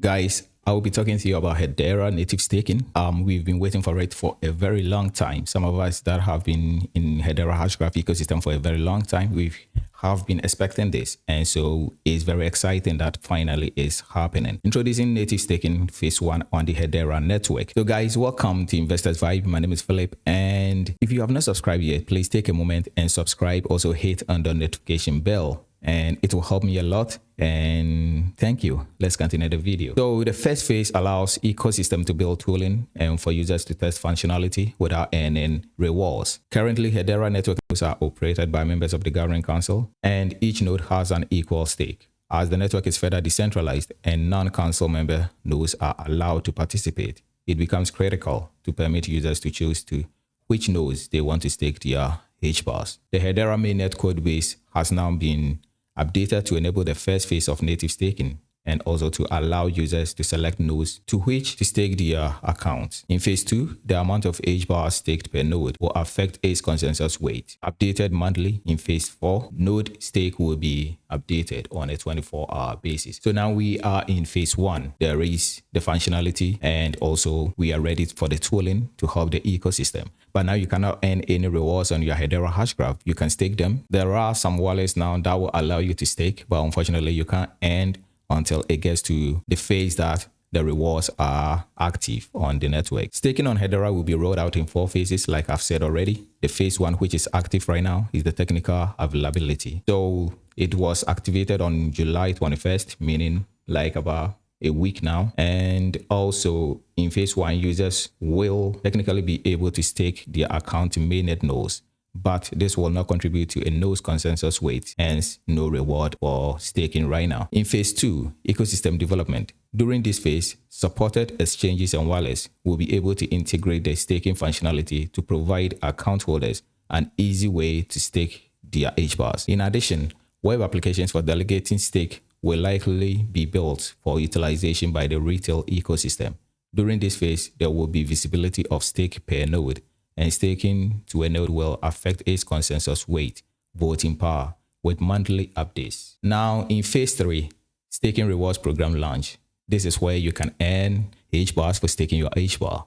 Guys, I will be talking to you about Hedera native staking. We've been waiting for it for a very long time. Some of us that have been in Hedera Hashgraph ecosystem for a very long time, we have been expecting this. And so it's very exciting that finally is happening. Introducing native staking phase 1 on the Hedera network. So guys, welcome to Investors Vibe. My name is Philip. And if you have not subscribed yet, please take a moment and subscribe. Also hit on the notification bell, and it will help me a lot. And thank you. Let's continue the video. So the first phase allows ecosystem to build tooling and for users to test functionality without earning rewards. Currently, Hedera network nodes are operated by members of the governing council, and each node has an equal stake. As the network is further decentralized and non-council member nodes are allowed to participate, it becomes critical to permit users to choose which nodes they want to stake their Hbars. The Hedera mainnet code base has now been updated to enable the first phase of native staking and also to allow users to select nodes to which to stake their accounts. In phase 2, the amount of Hbars staked per node will affect its consensus weight. Updated monthly. In phase 4, node stake will be updated on a 24-hour basis. So now we are in phase 1. There is the functionality, and also we are ready for the tooling to help the ecosystem. But now you cannot earn any rewards on your Hedera Hashgraph. You can stake them. There are some wallets now that will allow you to stake, but unfortunately you can't earn until it gets to the phase that the rewards are active on the network. Staking on Hedera will be rolled out in 4 phases, like I've said already. The phase 1, which is active right now, is the technical availability. So it was activated on July 21st, meaning like about a week now. And also in phase 1, users will technically be able to stake their account to mainnet nodes, but this will not contribute to a node's consensus weight, hence no reward for staking right now. In phase 2, ecosystem development. During this phase, supported exchanges and wallets will be able to integrate the staking functionality to provide account holders an easy way to stake their Hbars. In addition, web applications for delegating stake will likely be built for utilization by the retail ecosystem. During this phase, there will be visibility of stake per node, and staking to a node will affect its consensus weight, voting power, with monthly updates. Now in phase 3, staking rewards program launch. This is where you can earn Hbars for staking your Hbar.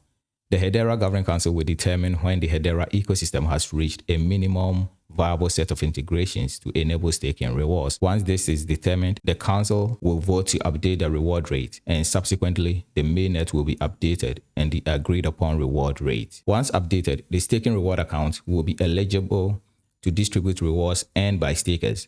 The Hedera Governing Council will determine when the Hedera ecosystem has reached a minimum viable set of integrations to enable staking rewards. Once this is determined, the council will vote to update the reward rate, and subsequently the mainnet will be updated and the agreed upon reward rate. Once updated, the staking reward account will be eligible to distribute rewards earned by stakers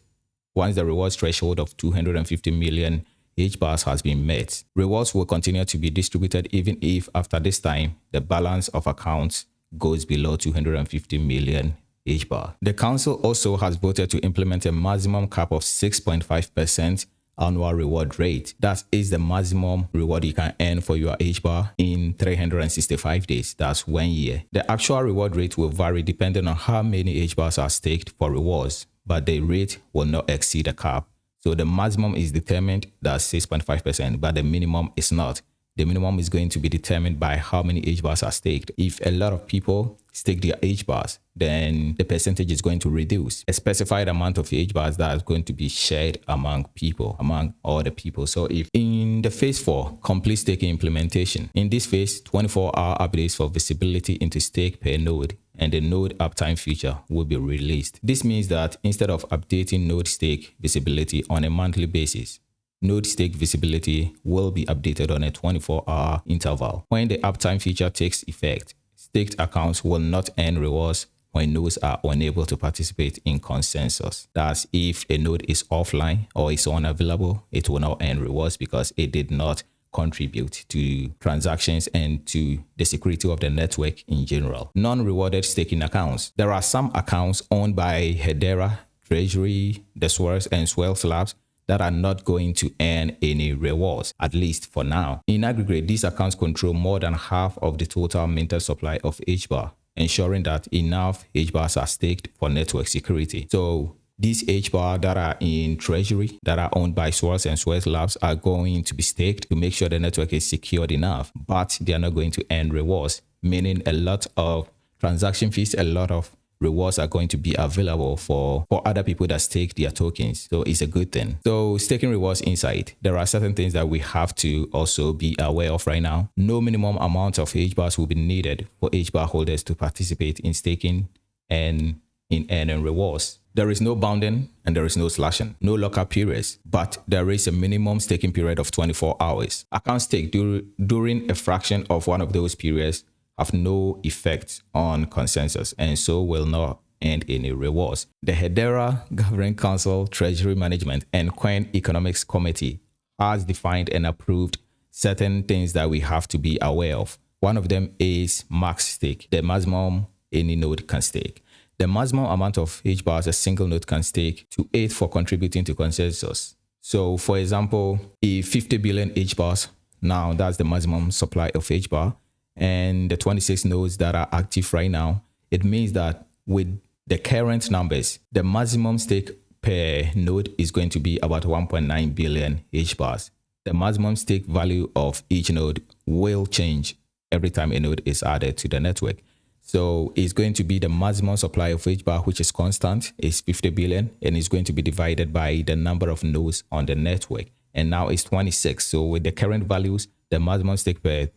once the rewards threshold of 250 million Hbars has been met. Rewards will continue to be distributed even if after this time the balance of accounts goes below 250 million Hbar. The council also has voted to implement a maximum cap of 6.5% annual reward rate. That is the maximum reward you can earn for your Hbar in 365 days. That's 1 year. The actual reward rate will vary depending on how many Hbars are staked for rewards, but the rate will not exceed the cap. So the maximum is determined, that's 6.5%, but the minimum is not. The minimum is going to be determined by how many Hbars are staked. If a lot of people stake their Hbars, then the percentage is going to reduce. A specified amount of Hbars that is going to be shared among people, among all the people. So if in the phase 4, complete staking implementation, in this phase, 24-hour updates for visibility into stake per node and the node uptime feature will be released. This means that instead of updating node stake visibility on a monthly basis, node stake visibility will be updated on a 24-hour interval. When the uptime feature takes effect, staked accounts will not earn rewards when nodes are unable to participate in consensus. Thus, if a node is offline or is unavailable, it will not earn rewards because it did not contribute to transactions and to the security of the network in general. Non-rewarded staking accounts. There are some accounts owned by Hedera, Treasury, the Swirls and Swirls Labs that are not going to earn any rewards, at least for now. In aggregate, these accounts control more than half of the total minted supply of Hbar, ensuring that enough Hbars are staked for network security. So these Hbar that are in Treasury, that are owned by Swirls and Swirls Labs, are going to be staked to make sure the network is secured enough, but they are not going to earn rewards, meaning a lot of transaction fees, a lot of rewards are going to be available for other people that stake their tokens. So it's a good thing. So staking rewards inside, there are certain things that we have to also be aware of right now. No minimum amount of Hbars will be needed for Hbar holders to participate in staking and in earning rewards. There is no bounding and there is no slashing, no lockup periods, but there is a minimum staking period of 24 hours. Account stake during a fraction of one of those periods have no effect on consensus and so will not earn any rewards. The Hedera Governing Council, Treasury Management, and Coin Economics Committee has defined and approved certain things that we have to be aware of. One of them is max stake, the maximum any node can stake. The maximum amount of Hbars a single node can stake to aid for contributing to consensus. So for example, if 50 billion Hbars, now that's the maximum supply of Hbar, and the 26 nodes that are active right now, it means that with the current numbers, the maximum stake per node is going to be about 1.9 billion Hbars. The maximum stake value of each node will change every time a node is added to the network. So it's going to be the maximum supply of Hbar, which is constant, is 50 billion, and it's going to be divided by the number of nodes on the network. And now it's 26. So with the current values, the maximum stake per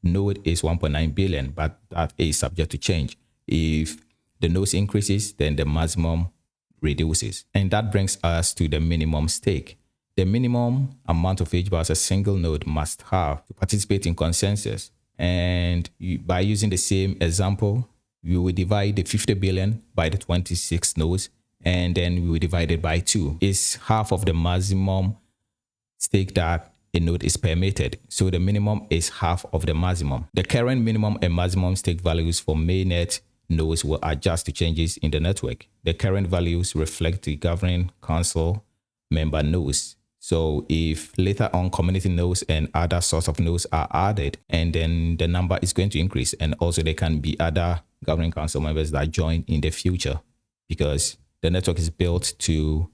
node is 1.9 billion, but that is subject to change. If the nodes increases, then the maximum reduces. And that brings us to the minimum stake. The minimum amount of Hbars a single node must have to participate in consensus. And by using the same example, we will divide the 50 billion by the 26 nodes, and then we will divide it by 2. It's half of the maximum stake that a node is permitted. So the minimum is half of the maximum. The current minimum and maximum stake values for mainnet nodes will adjust to changes in the network. The current values reflect the governing council member nodes. So if later on community nodes and other sorts of nodes are added, and then the number is going to increase, and also there can be other governing council members that join in the future, because the network is built to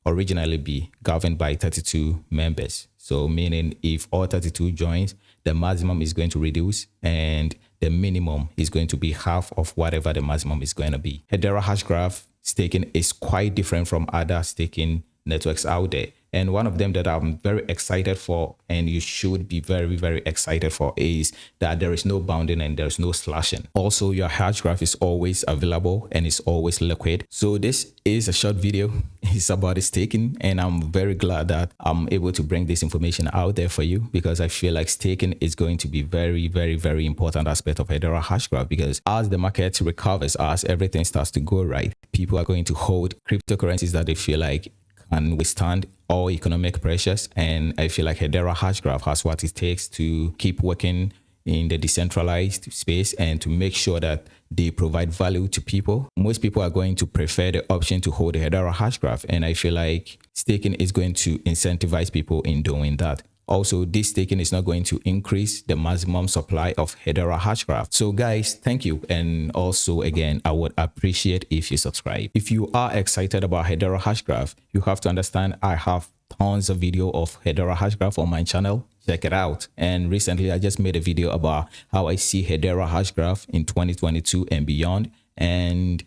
originally be governed by 32 members. So meaning if all 32 joins, the maximum is going to reduce and the minimum is going to be half of whatever the maximum is going to be. Hedera Hashgraph staking is quite different from other staking networks out there. And one of them that I'm very excited for, and you should be very, very excited for, is that there is no bounding and there's no slashing. Also, your hash graph is always available and it's always liquid. So this is a short video. It's about the staking, and I'm very glad that I'm able to bring this information out there for you, because I feel like staking is going to be very, very, very important aspect of Hedera Hashgraph, because as the market recovers, as everything starts to go right, people are going to hold cryptocurrencies that they feel like and withstand all economic pressures. And I feel like Hedera Hashgraph has what it takes to keep working in the decentralized space and to make sure that they provide value to people. Most people are going to prefer the option to hold a Hedera Hashgraph, and I feel like staking is going to incentivize people in doing that. Also, this staking is not going to increase the maximum supply of Hedera Hashgraph. So guys, thank you. And also, again, I would appreciate if you subscribe. If you are excited about Hedera Hashgraph, you have to understand I have tons of video of Hedera Hashgraph on my channel. Check it out. And recently, I just made a video about how I see Hedera Hashgraph in 2022 and beyond, and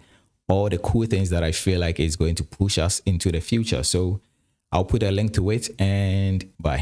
all the cool things that I feel like is going to push us into the future. So I'll put a link to it, and bye.